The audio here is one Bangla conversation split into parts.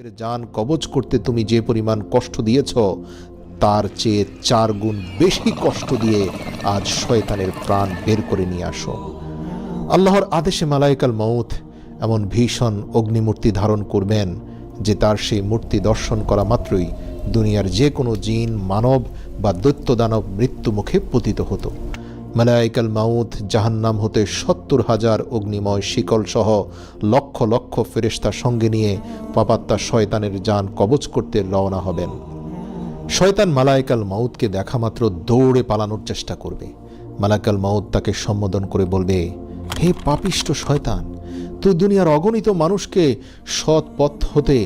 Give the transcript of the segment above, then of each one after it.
এর জান কবজ করতে তুমি যে পরিমাণ কষ্ট দিয়েছ তার চেয়ে 4 গুণ বেশি কষ্ট দিয়ে আজ শয়তানের প্রাণ বের করে নিয়ে আসো। আল্লাহর আদেশে মালাইকাল মউত এমন ভীষণ অগ্নিমূর্তি ধারণ করবেন যে তার সেই মূর্তি দর্শন করা মাত্রই দুনিয়ার যে কোনো জিন, মানব বা দৈত্য দানব মৃত্যু মুখে পতিত হতো। মালাইকাল মাউত জাহান্নাম হতে 70,000 অগ্নিময় শিকল সহ লক্ষ লক্ষ ফেরেশতা সঙ্গে নিয়ে পাপাত্তা শয়তানের জান কবজ করতে রওনা হবেন। শয়তান মালাইকাল মাউতকে দেখা মাত্র দৌড়ে পালানোর চেষ্টা করবে। মালাইকাল মাউত তাকে সম্বোধন করে বলবে, হে পাপিষ্ট শয়তান, তুই দুনিয়ার অগণিত মানুষকে সৎ পথ হতে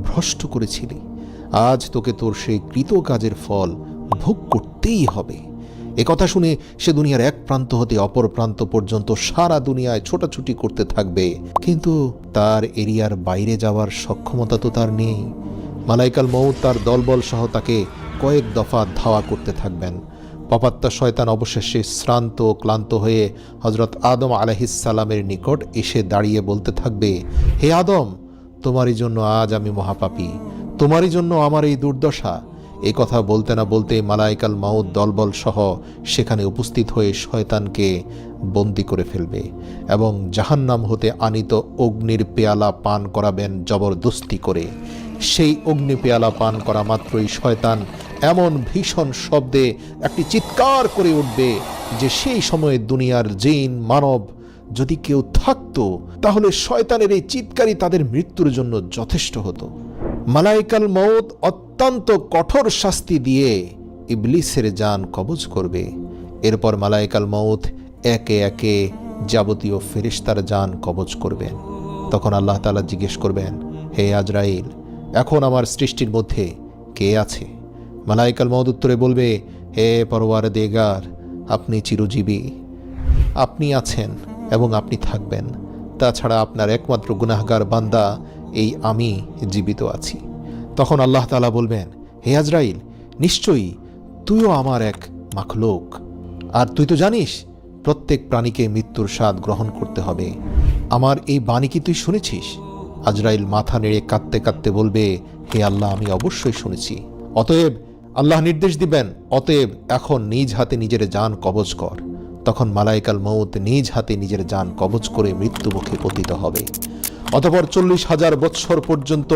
ভ্রষ্ট করেছিলি। আজ তোকে তোর সেই কৃত কাজের ফল ভোগ করতেই হবে। একথা শুনে সে দুনিয়ার এক প্রান্ত হতে অপর প্রান্ত পর্যন্ত সারা দুনিয়ায় ছোটাছুটি করতে থাকবে, কিন্তু তার এরিয়ার বাইরে যাওয়ার সক্ষমতা তো তার নেই। মালাইকাল মউত তার দলবল সহ তাকে কয়েক দফা ধাওয়া করতে থাকবেন। পাপাত্তা শয়তান অবশেষে শ্রান্ত ও ক্লান্ত হয়ে হজরত আদম আলাইহিসসালামের নিকট এসে দাঁড়িয়ে বলতে থাকবে, হে আদম, তোমারই জন্য আজ আমি মহাপাপী, তোমারই জন্য আমার এই দুর্দশা। এই কথা বলতে না বলতে মালাইকাল মাউত দলবল সহ সেখানে উপস্থিত হয়ে শয়তানকে বন্দী করে ফেলবে এবং জাহান্নাম হতে আনিত অগ্নির পেয়ালা পান করাবেন জবরদস্তি করে। সেই অগ্নি পেয়ালা পান করা মাত্রই শয়তান এমন ভীষণ শব্দে একটি চিৎকার করে উঠবে যে সেই সময়ে দুনিয়ার জিন, মানব যদি কেউ থাকতো তাহলে শয়তানের এই চিৎকারই তাদের মৃত্যুর জন্য যথেষ্ট হতো। মালাইকাল মউত অত্যন্ত কঠোর শাস্তি দিয়ে ইবলিসের জান কবজ করবে। এরপর মালাইকাল মউত একে একে যাবতীয় ফেরেশতার জান কবজ করবেন। তখন আল্লাহ তাআলা জিজ্ঞেস করবেন, হে আজরাইল, এখন আমার সৃষ্টির মধ্যে কে আছে? মালাইকাল মউত উত্তরে বলবে, হে পরওয়ারদিগার, আপনি চিরজীবী, আপনি আছেন এবং আপনি থাকবেন। তাছাড়া আপনার একমাত্র গুনাহগার বান্দা এই আমি জীবিত আছি। তখন আল্লাহ তাআলা বলবেন, হে আজরাইল, নিশ্চয়ই তুইও আমার এক মাখলুক, আর তুই তো জানিস প্রত্যেক প্রাণীকে মৃত্যুর স্বাদ গ্রহণ করতে হবে। আমার এই বাণী কি তুই শুনেছিস? আজরাইল মাথা নেড়ে কাঁদতে কাঁদতে বলবে, হে আল্লাহ, আমি অবশ্যই শুনেছি। অতএব আল্লাহ নির্দেশ দিবেন, অতএব এখন নিজ হাতে নিজের জান কবজ কর। তখন মালাইকাল মউত নিজ হাতে নিজের জান কবজ করে মৃত্যুমুখে পতিত হবে। অতঃপর 40,000 বৎসর পর্যন্ত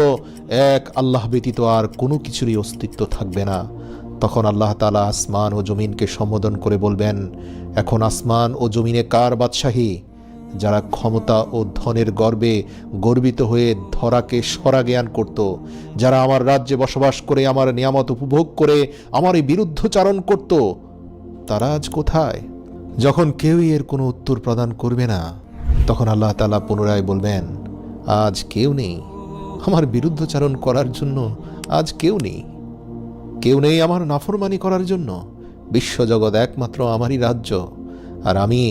এক আল্লাহ ব্যতীত আর কোনো কিছুরই অস্তিত্ব থাকবে না। তখন আল্লাহ তাআলা আসমান ও জমিনকে সম্বোধন করে বলবেন, এখন আসমান ও জমিনে কার বাদশাহী? যারা ক্ষমতা ও ধনের গর্বে গর্বিত হয়ে ধরাকে সরা জ্ঞান করত, যারা আমার রাজ্যে বসবাস করে আমার নিয়ামত উপভোগ করে আমারই বিরুদ্ধচারণ করত, তারা আজ কোথায়? যখন কেউই এর কোনো উত্তর প্রদান করবে না, তখন আল্লাহ তাআলা পুনরায় বলবেন, আজ কেউ নেই আমার বিরুদ্ধচারণ করার জন্য, আজ কেউ নেই, কেউ নেই আমার নাফরমানি করার জন্য। বিশ্বজগৎ একমাত্র আমারই রাজ্য, আর আমি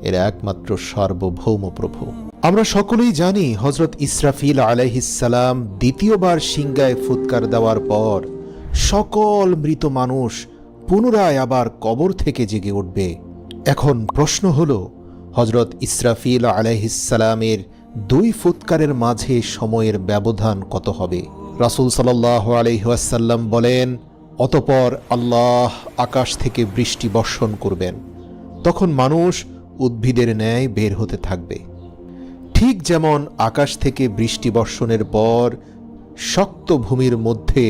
এর একমাত্র সার্বভৌম প্রভু। আমরা সকলেই জানি হযরত ইসরাফিল আলাইহিসসালাম দ্বিতীয়বার সিংগায় ফুৎকার দেওয়ার পর সকল মৃত মানুষ পুনরায় আবার কবর থেকে জেগে উঠবে। এখন প্রশ্ন হলো, হযরত ইসরাফিল আলাইহিসসালামের 2 ফুৎকারের মাঝে সময়ের ব্যবধান কত হবে? রাসূল সাল্লাল্লাহু আলাইহি ওয়াসাল্লাম বলেন, অতঃপর আল্লাহ আকাশ থেকে বৃষ্টি বর্ষণ করবেন। তখন মানুষ উদ্ভিদের ন্যায় বের হতে থাকবে, ঠিক যেমন আকাশ থেকে বৃষ্টি বর্ষণের পর শক্ত ভূমির মধ্যে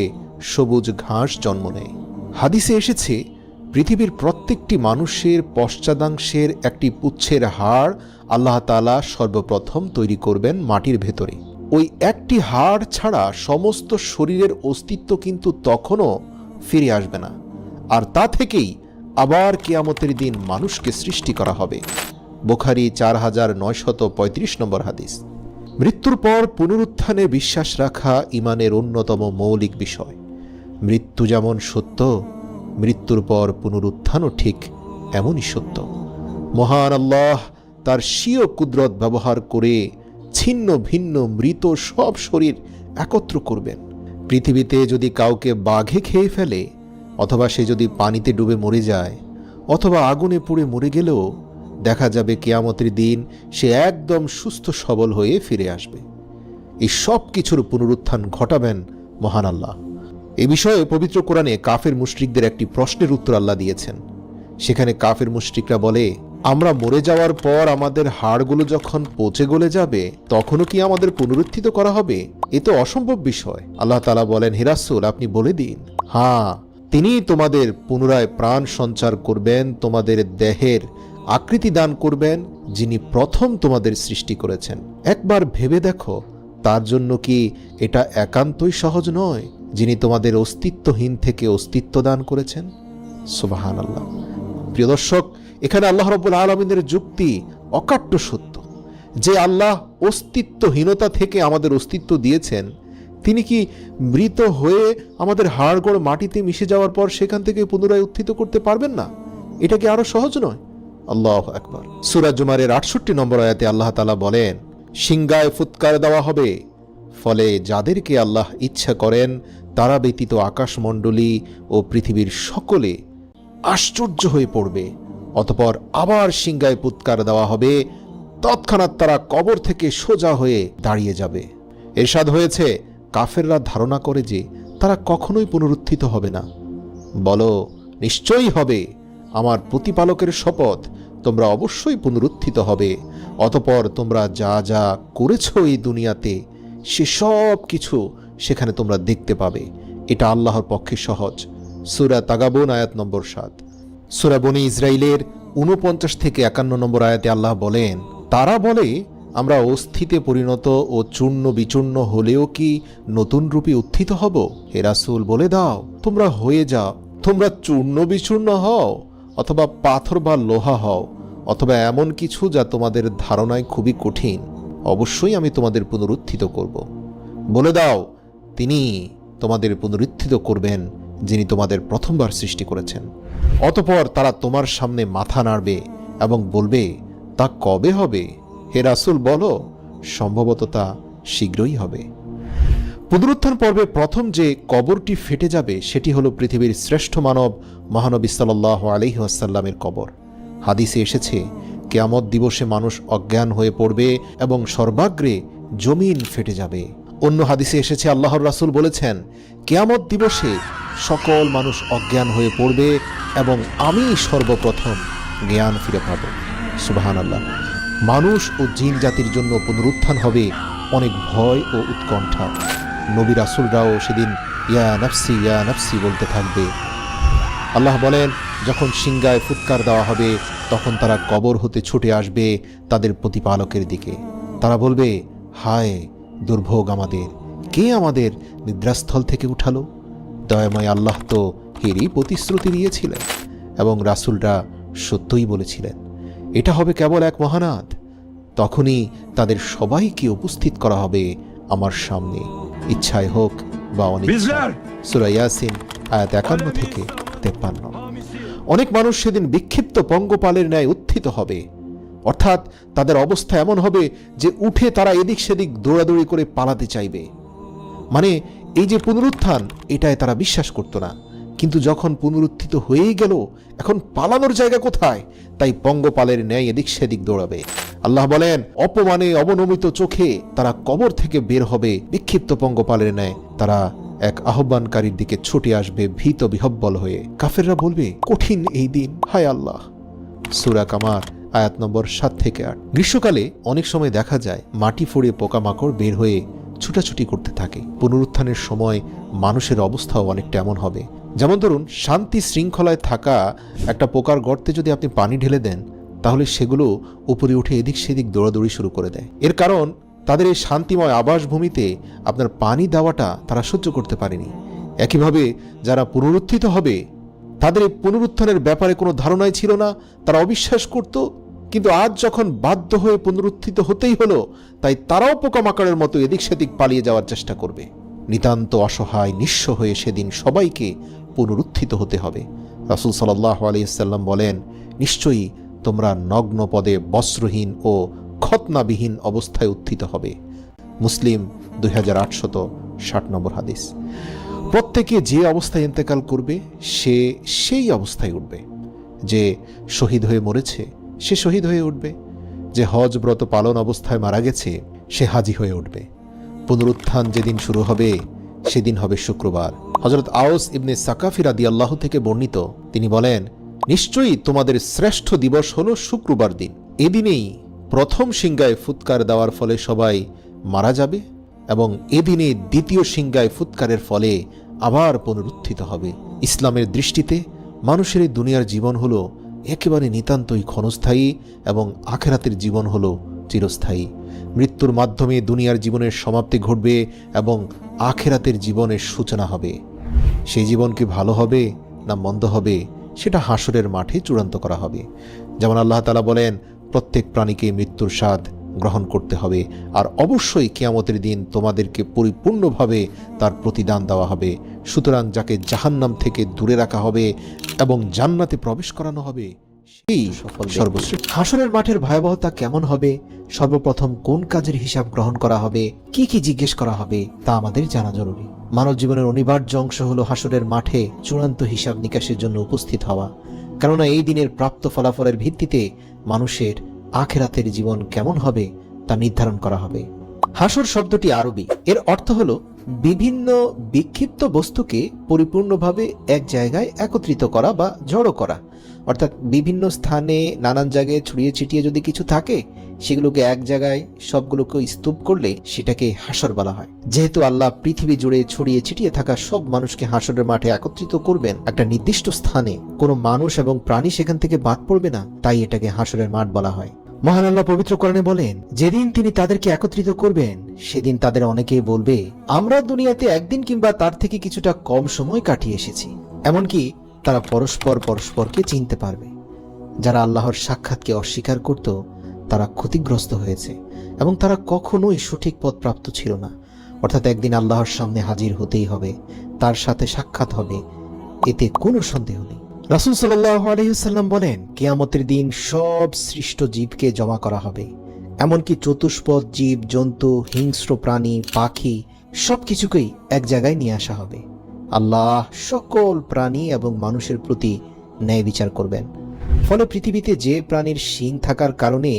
সবুজ ঘাস জন্ম নেয়। হাদিসে এসেছে, পৃথিবীর প্রত্যেকটি মানুষের পশ্চাদাংশের একটি পুচ্ছের হাড় আল্লাহ তাআলা সর্বপ্রথম তৈরি করবেন মাটির ভেতরে। ওই একটি হাড় ছাড়া সমস্ত শরীরের অস্তিত্ব কিন্তু তখনও ফিরে আসবে না, আর তা থেকেই আবার কিয়ামতের দিন মানুষকে সৃষ্টি করা হবে। বুখারী 4935 নম্বর হাদিস। মৃত্যুর পর পুনরুত্থানে বিশ্বাস রাখা ঈমানের অন্যতম মৌলিক বিষয়। মৃত্যু যেমন সত্য, মৃত্যুর পর পুনরুত্থানও ঠিক এমনই সত্য। মহান আল্লাহ তার স্বীয় কুদরত ব্যবহার করে ছিন্ন ভিন্ন মৃত সব শরীর একত্র করবেন। পৃথিবীতে যদি কাউকে বাঘে খেয়ে ফেলে, অথবা সে যদি পানিতে ডুবে মরে যায়, অথবা আগুনে পুড়ে মরে গেলেও দেখা যাবে কিয়ামতের দিন সে একদম সুস্থ সবল হয়ে ফিরে আসবে। এই সব কিছুর পুনরুত্থান ঘটাবেন মহান আল্লাহ। এ বিষয়ে পবিত্র কোরআনে কাফের মুশরিকদের একটি প্রশ্নের উত্তর আল্লাহ দিয়েছেন। সেখানে কাফের মুশরিকরা বলে, আমরা মরে যাওয়ার পর আমাদের হাড়গুলো যখন পচে গলে যাবে তখনও কি আমাদের পুনরুত্থিত করা হবে? এ তো অসম্ভব বিষয়। আল্লাহ তাআলা বলেন, হে রাসূল, আপনি বলে দিন, হ্যাঁ, তিনি তোমাদের পুনরায় প্রাণ সঞ্চার করবেন, তোমাদের দেহের আকৃতি দান করবেন, যিনি প্রথম তোমাদের সৃষ্টি করেছেন। একবার ভেবে দেখো, তার জন্য কি এটা একান্তই সহজ নয়, যিনি তোমাদের অস্তিত্বহীন থেকে অস্তিত্ব দান করেছেন? সুবহানাল্লাহ। প্রিয় দর্শক, এখানে আল্লাহ রাব্বুল আলামিনের যুক্তি অকাট্য সত্য, যে আল্লাহ অস্তিত্বহীনতা থেকে আমাদের অস্তিত্ব দিয়েছেন, তিনি কি মৃত হয়ে আমাদের হাড়গোড় মাটিতে মিশে যাওয়ার পর সেখান থেকে পুনরায় উত্থিত করতে পারবেন না? এটা কি আরো সহজ নয়? আল্লাহু আকবার। সূরা জুমারের 68 নম্বর আয়াতে আল্লাহ তাআলা বলেন, সিংগায় ফুৎকার দেওয়া হবে, ফলে যাদেরকে আল্লাহ ইচ্ছা করেন তারা ব্যতীত আকাশমণ্ডলী ও পৃথিবীর সকলে আশ্চর্য হয়ে পড়বে। অতঃপর আবার সিংগায় ফুৎকার দেওয়া হবে, তৎক্ষণাৎ তারা কবর থেকে সোজা হয়ে দাঁড়িয়ে যাবে। ইরশাদ হয়েছে, কাফেররা ধারণা করে যে তারা কখনোই পুনরুত্থিত হবে না। বলো, নিশ্চয়ই হবে, আমার প্রতিপালকের শপথ, তোমরা অবশ্যই পুনরুত্থিত হবে। অতঃপর তোমরা যা যা করেছ এই দুনিয়াতে সেসব কিছু সেখানে তোমরা দেখতে পাবে। এটা আল্লাহর পক্ষে সহজ। সূরা তাগাবুন আয়াত নম্বর 7। সূরা বনী ইসরাইলের 49 থেকে 51 নম্বর আয়াতে আল্লাহ বলেন, তারা বলে, আমরা অস্থিতে পরিণত ও চূর্ণ বিচূর্ণ হলেও কি নতুন রূপে উত্থিত হব? হে রাসূল, বলে দাও, তোমরা হয়ে যাও, তোমরা চূর্ণ বিচূর্ণ হও, অথবা পাথর বা লোহা হও, অথবা এমন কিছু যা তোমাদের ধারণায় খুবই কঠিন, অবশ্যই আমি তোমাদের পুনরুত্থিত করব। বলে দাও, তিনি তোমাদের পুনরুত্থিত করবেন, যিনি তোমাদের প্রথমবার সৃষ্টি করেছেন। অতঃপর তারা তোমার সামনে মাথা নাড়বে এবং বলবে, তা কবে হবে? হে রাসূল, বলো, সম্ভবত তা শীঘ্রই হবে। পুনরুত্থান পর্বে প্রথম যে কবরটি ফেটে যাবে সেটি হলো পৃথিবীর শ্রেষ্ঠ মানব মহানবী সাল্লাল্লাহু আলাইহি ওয়াসাল্লামের কবর। হাদিসে এসেছে, কিয়ামত দিবসে মানুষ অজ্ঞান হয়ে পড়বে এবং সর্বাগ্রে জমিন ফেটে যাবে। অন্য হাদিসে এসেছে, আল্লাহর রাসূল বলেছেন, কিয়ামত দিবসে সকল মানুষ অজ্ঞান হয়ে পড়বে এবং আমি সর্বপ্রথম জ্ঞান ফিরে পাব। সুবহানাল্লাহ। মানুষ ও জিন জাতির জন্য পুনরুত্থান হবে অনেক ভয় ও উৎকণ্ঠা। নবী রাসূলরাও সেদিন ইয়া নাফসি ইয়া নাফসি বলতে থাকবে। আল্লাহ বলেন, যখন সিংগায় ফুৎকার দেওয়া হবে তখন তারা কবর হতে ছুটে আসবে তাদের প্রতিপালকের দিকে। তারা বলবে, হায় দুর্ভোগ আমাদের, কে আমাদের নিদ্রাস্থল থেকে উঠালো? দয়াময় আল্লাহ তো এরই প্রতিশ্রুতি দিয়েছিলেন এবং রাসূলরা সত্যই বলেছিলেন। এটা হবে কেবল এক মহানাদ। তখনই তাদের সবাইকে উপস্থিত করা হবে আমার সামনে, ইচ্ছায় হোক বা অনিচ্ছায়। সূরা ইয়াসিন আয়াত 51 থেকে 53। অনেক মানুষ সেদিন বিক্ষিপ্ত পঙ্গপালের ন্যায় উত্থিত হবে, অর্থাৎ তাদের অবস্থা এমন হবে যে উঠে তারা এদিক সেদিক দৌড়াদৌড়ি করে পালাতে চাইবে। মানে এই যে পুনরুত্থান, এটাই তারা বিশ্বাস করত না, কিন্তু যখন পুনরুত্থিত হয়েই গেল, এখন পালানোর জায়গা কোথায়? তাই পঙ্গপালের ন্যায় এদিক সেদিক দৌড়াবে। আল্লাহ বলেন, অপমানে অবনমিত চোখে তারা কবর থেকে বের হবে বিক্ষিপ্ত পঙ্গপালের ন্যায়। তারা এক আহ্বানকারীর দিকে ছুটে আসবে ভীত বিহব্বল হয়ে। কাফেররা বলবে, কঠিন এই দিন, হায় আল্লাহ। সূরা কামার আয়াত নম্বর 7 থেকে 8। গ্রীষ্মকালে অনেক সময় দেখা যায় মাটি ফুঁড়ে পোকামাকড় বের হয়ে ছুটাছুটি করতে থাকে। পুনরুত্থানের সময় মানুষের অবস্থাও অনেকটা এমন হবে। যেমন ধরুন, শান্তি শৃঙ্খলায় থাকা একটা পোকার গর্তে যদি আপনি পানি ঢেলে দেন, তাহলে সেগুলো উপরে উঠে এদিক সেদিক দৌড়াদৌড়ি শুরু করে দেয়। এর কারণ তাদের এই শান্তিময় আবাসভূমিতে আপনার পানি দেওয়াটা তারা সহ্য করতে পারেনি। একইভাবে যারা পুনরুত্থিত হবে, তাদের এই পুনরুত্থানের ব্যাপারে কোনো ধারণাই ছিল না, তারা অবিশ্বাস করত। কিন্তু আজ যখন বাধ্য হয়ে পুনরুত্থিত হতেই হলো, তাই তারাও পোকামাকড়ের মতো এদিক সেদিক পালিয়ে যাওয়ার চেষ্টা করবে। নিতান্ত অসহায় নিঃস্ব হয়ে সেদিন সবাইকে পুনরুত্থিত হতে হবে। রাসূল সাল্লাল্লাহু আলাইহি ওয়াসাল্লাম বলেন, নিশ্চয়ই তোমরা নগ্ন পদে বস্ত্রহীন ও খতনাবিহীন অবস্থায় উত্থিত হবে। মুসলিম 2860 নম্বর হাদিস। প্রত্যেকে যে অবস্থায় ইন্তেকাল করবে সে সেই অবস্থায় উঠবে। যে শহীদ হয়ে মরেছে সে শহীদ হয়ে উঠবে। যে হজ ব্রত পালন অবস্থায় মারা গেছে সে হাজি হয়ে উঠবে। পুনরুত্থান যেদিন শুরু হবে সেদিন হবে শুক্রবার। হযরত আওস ইবনে সাকাফি রাদিয়াল্লাহু থেকে বর্ণিত, তিনি বলেন, নিশ্চয়ই তোমাদের শ্রেষ্ঠ দিবস হলো শুক্রবার দিন। এদিনেই প্রথম সিংগায় ফুৎকার দেওয়ার ফলে সবাই মারা যাবে এবং এদিনে দ্বিতীয় সিংগায় ফুৎকারের ফলে আবার পুনরুত্থিত হবে। ইসলামের দৃষ্টিতে মানুষের এই দুনিয়ার জীবন হলো একেবারে নিতান্তই ক্ষণস্থায়ী এবং আখেরাতের জীবন হলো চিরস্থায়ী। মৃত্যুর মাধ্যমে দুনিয়ার জীবনের সমাপ্তি ঘটবে এবং আখেরাতের জীবনের সূচনা হবে। সেই জীবন কি ভালো হবে না মন্দ হবে সেটা হাসরের মাঠে চূড়ান্ত করা হবে। যেমন আল্লাহ তাআলা বলেন, প্রত্যেক প্রাণীকে মৃত্যুর স্বাদ গ্রহণ করতে হবে, আর অবশ্যই কিয়ামতের দিন তোমাদেরকে পরিপূর্ণভাবে তার প্রতিদান দেওয়া হবে। সুতরাং যাকে জাহান্নাম থেকে দূরে রাখা হবে এবং জান্নাতে প্রবেশ করানো হবে সেই সর্বশ্রেষ্ঠ। হাসরের মাঠের ভয়াবহতা কেমন হবে, সর্বপ্রথম কোন কাজের হিসাব গ্রহণ করা হবে, কি কি জিজ্ঞেস করা হবে তা আমাদের জানা জরুরি। মানব জীবনের অনিবার্য অংশ হলো হাসরের মাঠে চূড়ান্ত হিসাব নিকাশের জন্য উপস্থিত হওয়া, কেননা এই দিনের প্রাপ্ত ফলাফলের ভিত্তিতে মানুষের আখেরাতের জীবন কেমন হবে তা নির্ধারণ করা হবে। হাসর শব্দটি আরবি, এর অর্থ হলো বিভিন্ন বিক্ষিপ্ত বস্তুকে পরিপূর্ণভাবে এক জায়গায় একত্রিত করা বা জড়ো করা। অর্থাৎ বিভিন্ন স্থানে নানান জায়গায় ছড়িয়ে ছিটিয়ে যদি কিছু থাকে, সেগুলোকে এক জায়গায় সবগুলোকে স্তূপ করলে সেটাকে হাসর বলা হয়। যেহেতু আল্লাহ পৃথিবী জুড়ে ছড়িয়ে ছিটিয়ে থাকা সব মানুষকে হাসরের মাঠে একত্রিত করবেন একটা নির্দিষ্ট স্থানে, কোনো মানুষ এবং প্রাণী সেখান থেকে বাদ পড়বে না, তাই এটাকে হাসরের মাঠ বলা হয়। মহান আল্লাহ পবিত্র কোরআনে বলেন, যেদিন তিনি তাদেরকে একত্রিত করবেন সেদিন তাদের অনেকেই বলবে, আমরা দুনিয়াতে একদিন কিংবা তার থেকে কিছুটা কম সময় কাটিয়ে এসেছি। এমনকি তারা পরস্পরকে চিনতে পারবে। যারা আল্লাহর সাক্ষাৎকে অস্বীকার করত তারা ক্ষতিগ্রস্ত হয়েছে এবং তারা কখনোই সঠিক পথ প্রাপ্ত ছিল না। অর্থাৎ একদিন আল্লাহর সামনে হাজির হতেই হবে, তার সাথে সাক্ষাৎ হবে, এতে কোনো সন্দেহ নেই। রাসূল সাল্লাল্লাহু আলাইহি ওয়াসাল্লাম বলেন, কিয়ামতের দিন সব সৃষ্ট জীবকে জমা করা হবে, এমনকি চতুষ্পদ জীব জন্তু, হিংস্র প্রাণী, পাখি সবকিছুকেই এক জায়গায় নিয়ে আসা হবে। আল্লাহ সকল প্রাণী এবং মানুষের প্রতি ন্যায় বিচার করবেন। ফলে পৃথিবীতে যে প্রাণীর শিং থাকার কারণে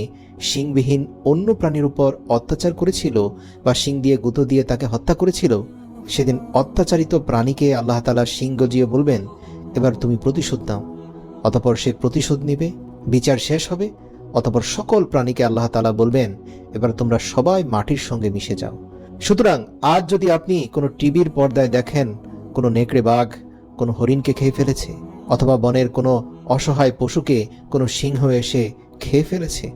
শিংবিহীন অন্য প্রাণীর উপর অত্যাচার করেছিল বা শিং দিয়ে গুঁতো দিয়ে তাকে হত্যা করেছিল, সেদিন অত্যাচারিত প্রাণীকে আল্লাহ তাআলা শিং গজিয়ে বলবেন, এবার তুমি প্রতিশোধ নাও। অতঃপর সে প্রতিশোধ নেবে, বিচার শেষ হবে। অতঃপর সকল প্রাণীকে আল্লাহ তাআলা বলবেন, এবার তোমরা সবাই মাটির সঙ্গে মিশে যাও। সুতরাং আজ যদি আপনি কোনো টিভির পর্দায় দেখেন কোনো নেকড়ে বাঘ কোনো হরিণকে খেয়ে ফেলেছে, অথবা বনের কোনো অসহায় পশুকে কোনো সিংহ এসে খেয়ে ফেলেছে,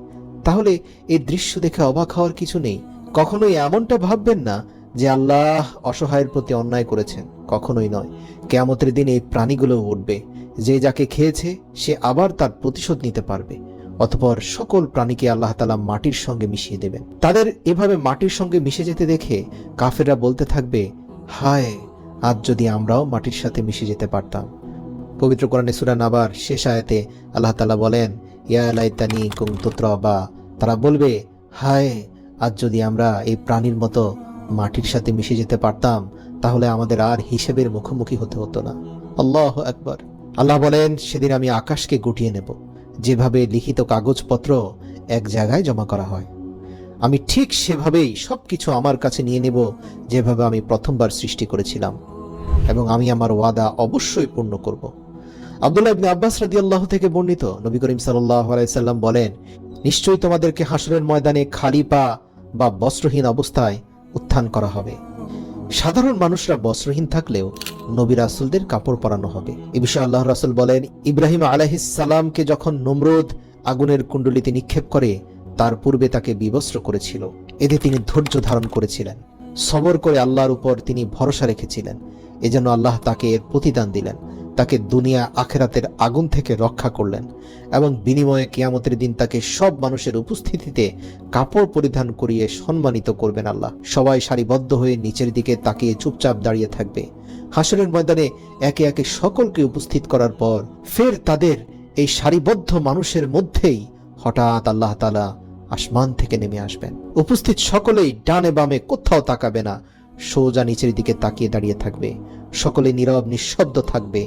তাহলে এই দৃশ্য দেখে অবাক হওয়ার কিছু নেই। কখনোই এমনটা ভাববেন না যে আল্লাহ অসহায়ের প্রতি অন্যায় করেছেন, কখনোই নয়। কিয়ামতের দিন এই প্রাণীগুলো উঠবে, যে যাকে খেয়েছে সে আবার তার প্রতিশোধ নিতে পারবে। অতঃপর সকল প্রাণীকে আল্লাহ তাআলা মাটির সঙ্গে মিশিয়ে দেবেন। তাদের এভাবে মাটির সঙ্গে মিশে যেতে দেখে কাফেররা বলতে থাকবে, হায়, আজ যদি আমরাও মাটির সাথে মিশে যেতে পারতাম। পবিত্র কোরআনে সূরা নাবার শেষ আয়াতে আল্লাহ তাআলা বলেন, ইয়া লাইতানি কুনতু তুরাবা, তারা বলবে, হায়, আজ যদি আমরা এই প্রাণীর মতো মাটির সাথে মিশে যেতে পারতাম, তাহলে আমাদের আর হিসেবের মুখোমুখি হতে হতো না। আল্লাহু আকবার। আল্লাহ বলেন, সেদিন আমি আকাশকে গুটিয়ে নেব, যেভাবে লিখিত কাগজপত্র এক জায়গায় জমা করা হয়, আমি ঠিক সেভাবেই সবকিছু আমার কাছে নিয়ে নেব, যেভাবে আমি প্রথমবার সৃষ্টি করেছিলাম, এবং আমি আমার ওয়াদা অবশ্যই পূর্ণ করব। আব্দুল্লাহ ইবনে আব্বাস রাদিয়াল্লাহু থেকে বর্ণিত, নবী করিম সাল্লাল্লাহু আলাইহি সাল্লাম বলেন, নিশ্চয়ই তোমাদেরকে হাসরের ময়দানে খালি পা বা বস্ত্রহীন অবস্থায় উত্থান করা হবে। সাধারণ মানুষরা বস্ত্রহীন থাকলেও নবী রাসূলদের কাপড় পরানো হবে। এ বিষয়ে আল্লাহর রাসূল বলেন, ইব্রাহিম আলাইহিস সালামকে যখন নমরুদ আগুনের কুণ্ডলিতে নিক্ষেপ করে, তার পূর্বে তাকে বিবস্ত্র করেছিল। এতে তিনি ধৈর্য ধারণ করেছিলেন, সবর করে আল্লাহর উপর তিনি ভরসা রেখেছিলেন। এজন্য আল্লাহ তাকে এর প্রতিদান দিলেন, তাকে দুনিয়া আখেরাতের আগুন থেকে রক্ষা করলেন এবং বিনিময়ে কিয়ামতের দিন তাকে সব মানুষের উপস্থিতিতে কাপড় পরিধান করিয়ে সম্মানিত করবেন আল্লাহ। সবাই সারিবদ্ধ হয়ে নিচের দিকে তাকিয়ে চুপচাপ দাঁড়িয়ে থাকবে। হাসরের ময়দানে একে একে সকলকে উপস্থিত করার পর ফের তাদের এই সারিবদ্ধ মানুষের মধ্যেই হঠাৎ আল্লাহ তাআলা আসমান থেকে নেমে আসবেন। উপস্থিত সকলেই ডানে বামে কোথাও তাকাবে না, সোজা নিচের দিকে তাকিয়ে দাঁড়িয়ে থাকবে। সকলে নীরব নিঃশব্দ থাকবে,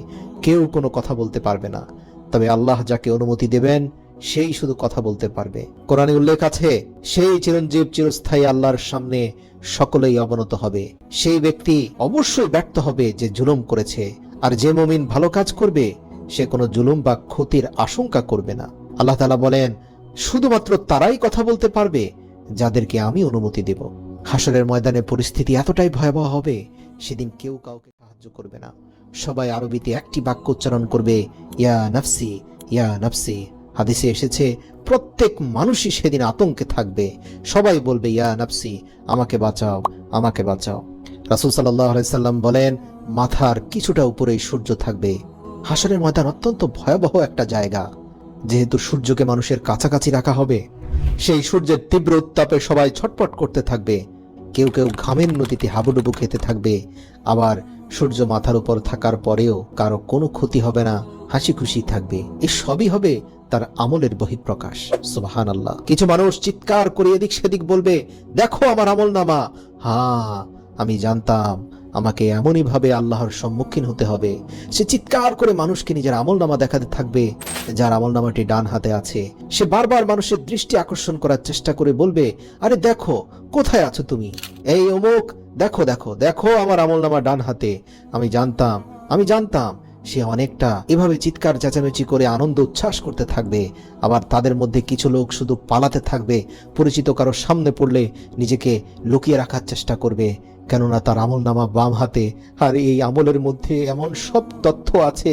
কেউ কোনো কথা বলতে পারবে না। তবে আল্লাহ যাকে অনুমতি দেবেন সেই শুধু কথা বলতে পারবে। কোরআনে উল্লেখ আছে, সেই চিরঞ্জীব চিরস্থায়ী আল্লাহর সামনে সকলেই অবনত হবে। সেই ব্যক্তি অবশ্যই ব্যর্থ হবে যে জুলুম করেছে, আর যে মুমিন ভালো কাজ করবে সে কোনো জুলুম বা ক্ষতির আশঙ্কা করবে না। আল্লাহ তাআলা বলেন, শুধুমাত্র তারাই কথা বলতে পারবে যাদেরকে আমি অনুমতি দেব। হাসরের ময়দানে পরিস্থিতি এতটাই ভয়াবহ হবে, সেদিন কেউ কাউকে সাহায্য করবে না। সবাই আরবিতে একটি বাক্য উচ্চারণ করবে, ইয়া নাফসি, ইয়া নাফসি। হাদিসে এসেছে প্রত্যেক মানুষই সেদিন আতঙ্কে থাকবে। সবাই বলবে, ইয়া নাফসি, আমাকে বাঁচাও, আমাকে বাঁচাও। রাসূল সাল্লাল্লাহু আলাইহি সাল্লাম বলেন, মাথার কিছুটা উপরেই সূর্য থাকবে। হাসরের ময়দান অত্যন্ত ভয়াবহ একটা জায়গা। যেহেতু সূর্যকে মানুষের কাছাকাছি রাখা হবে, সেই সূর্যের তীব্র উত্তাপে সবাই ছটপট করতে থাকবে। কেউ কেউ ঘামের নদীতে হাবুডুবু খেতে থাকবে। আবার সূর্য মাথার উপর থাকার পরেও কারো কোনো ক্ষতি হবে না, হাসি খুশি থাকবে। এই সবই হবে তার আমলের বহিঃপ্রকাশ। সুবহানাল্লাহ। কিছু মানুষ চিৎকার করে এদিক সেদিক বলবে, দেখো আমার আমলনামা। হ্যাঁ, আমি জানতাম আমাকে এমনই ভাবে আল্লাহর সম্মুখীন হতে হবে। সে চিৎকার করে মানুষকে নিজের আমলনামা দেখাতে থাকবে। যার আমলনামাটি ডান হাতে আছে, সে বারবার মানুষের দৃষ্টি আকর্ষণ করার চেষ্টা করে বলবে, আরে দেখো, কোথায় আছো তুমি, এই অমুক, দেখো দেখো দেখো আমার আমলনামা ডান হাতে। আমি জানতাম, আমি জানতাম। সে অনেকটা এভাবে চিৎকার চেঁচামেচি করে আনন্দ উচ্ছ্বাস করতে থাকবে। আবার তাদের মধ্যে কিছু লোক শুধু পালাতে থাকবে। পরিচিত কারো সামনে পড়লে নিজেকে লুকিয়ে রাখার চেষ্টা করবে, কেননা তার আমলনামা বাম হাতে। আর এই আমলের মধ্যে এমন সব তথ্য আছে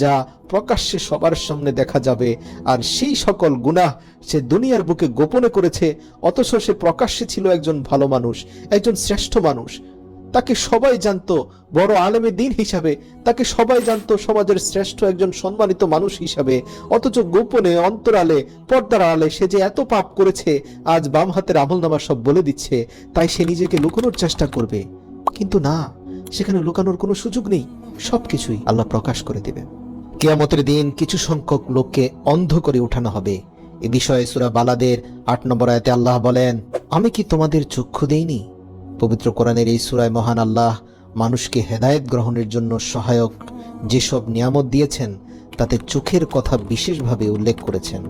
যা প্রকাশ্যে সবার সামনে দেখা যাবে। আর সেই সকল গুনাহ সে দুনিয়ার বুকে গোপনে করেছে, অথচ সে প্রকাশ্যে ছিল একজন ভালো মানুষ, একজন শ্রেষ্ঠ মানুষ। তাকে সবাই জানতো বড় আলেমে দ্বীন হিসাবে, তাকে সবাই জানতো সমাজের শ্রেষ্ঠ একজন সম্মানিত মানুষ হিসাবে। অথচ গোপনে, অন্তরালে, পর্দার আড়ালে সে যে এত পাপ করেছে, আজ বাম হাতের আমলনামা সব বলে দিচ্ছে। তাই সে নিজেকে লুকানোর চেষ্টা করবে, কিন্তু না, সেখানে লুকানোর কোনো সুযোগ নেই। সবকিছুই আল্লাহ প্রকাশ করে দেবে। কিয়ামতের দিন কিছু সংখ্যক লোককে অন্ধ করে উঠানো হবে। এ বিষয়ে সূরা বালাদের ৮ নম্বর আয়াতে আল্লাহ বলেন, আমি কি তোমাদের চক্ষু দেইনি? পবিত্র কোরআনের এই সূরায় মহান আল্লাহ মানুষকে হেদায়েত গ্রহণের জন্য সহায়ক যেসব নিয়ামত দিয়েছেন, তাতে চোখের কথা বিশেষভাবে উল্লেখ করেছেন।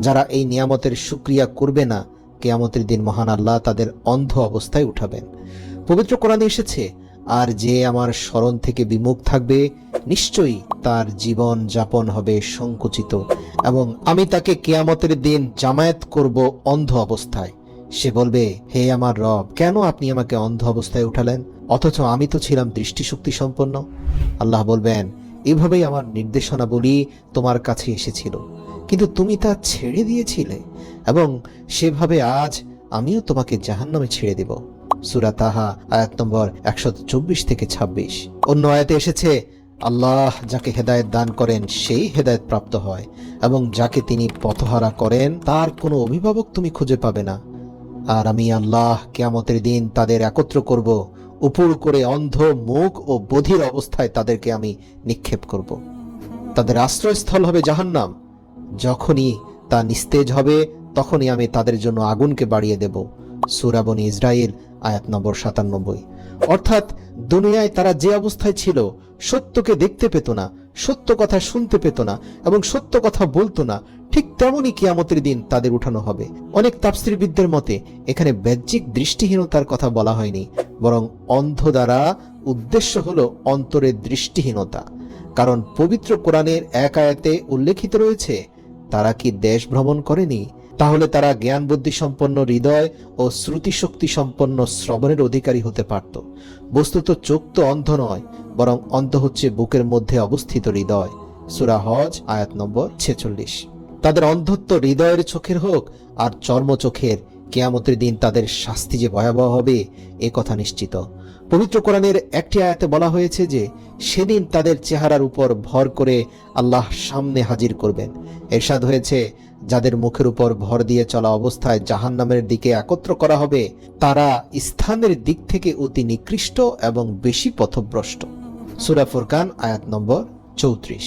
যারা এই নিয়ামতের শুকরিয়া করবে না, কিয়ামতের দিন মহান আল্লাহ তাদের অন্ধ অবস্থায় উঠাবেন। পবিত্র কোরআনে এসেছে, আর যে আমার স্মরণ থেকে বিমুখ থাকবে, নিশ্চয়ই তার জীবন যাপন হবে সংকুচিত, এবং আমি তাকে কিয়ামতের দিন জামায়াত করব অন্ধ অবস্থায়। সে বলবে, হে আমার রব, কেন আপনি আমাকে অন্ধ অবস্থায় উঠালেন, অথচ আমি তো ছিলাম দৃষ্টিশক্তি সম্পন্ন? আল্লাহ বলবেন, এভাবেই আমার নির্দেশনাবলী তোমার কাছে এসেছিল, কিন্তু তুমি তা ছেড়ে দিয়েছিলে, এবং সেভাবে আজ আমিও তোমাকে জাহান্নামে ছেড়ে দেব। সূরা তাহা আয়াত নম্বর ১২৪ থেকে ২৬। অন্য আয়াতে এসেছে, আল্লাহ যাকে হেদায়েত দান করেন সেই হেদায়েত প্রাপ্ত হয়, এবং যাকে তিনি পথহারা করেন তার কোনো অভিভাবক তুমি খুঁজে পাবে না। আর আমি আল্লাহ কিয়ামতের দিন তাদের একত্র করব, উপর করে অন্ধ, মুখ ও বধির অবস্থায় তাদেরকে আমি নিক্ষেপ করব। তাদের আশ্রয়স্থল হবে জাহান্নাম। যখনই তা নিস্তেজ হবে, তখনই আমি তাদের জন্য আগুনকে বাড়িয়ে দেব। সূরা বনী ইসরাইল আয়াত নম্বর ৯৭। অর্থাৎ দুনিয়ায় তারা যে অবস্থায় ছিল, সত্যকে দেখতে পেত না, সত্য কথা শুনতে পেত না, এবং সত্য কথা বলতো না, ঠিক তেমনই কিয়ামতের দিন তাদের উঠানো হবে। অনেক তাফসীরবিদদের মতে এখানে বাহ্যিক দৃষ্টিহীনতার কথা বলা হয়নি, বরং অন্ধ দ্বারা উদ্দেশ্য হলো অন্তরের দৃষ্টিহীনতা। কারণ পবিত্র কোরআনের এক আয়াতে উল্লেখিত রয়েছে, তারা কি দেশ ভ্রমণ করেনি? তাহলে তারা জ্ঞান বুদ্ধি সম্পন্ন হৃদয় ও শ্রুতিশক্তি সম্পন্ন শ্রবণের অধিকারী হতে পারত। বস্তুত চোখ তো অন্ধ নয়, বরং অন্ধ হচ্ছে বুকের মধ্যে অবস্থিত হৃদয়। সূরা হজ আয়াত নম্বর ৪৬। তাদের অন্ধত্ব হৃদয়ের চোখের হোক আর চর্ম চোখের, কিয়ামতের দিন তাদের শাস্তি যে ভয়াবহ হবে এ কথা নিশ্চিত। পবিত্র কোরআনের একটি আয়াতে বলা হয়েছে যে সেদিন তাদের চেহারার উপর ভর করে আল্লাহ সামনে হাজির করবেন। এরশাদ হয়েছে, যাদের মুখের উপর ভর দিয়ে চলা অবস্থায় জাহান্নামের দিকে একত্র করা হবে, তারা স্থানের দিক থেকে অতি নিকৃষ্ট এবং বেশি পথভ্রষ্ট। সূরা ফুরকান আয়াত নম্বর ৩৪।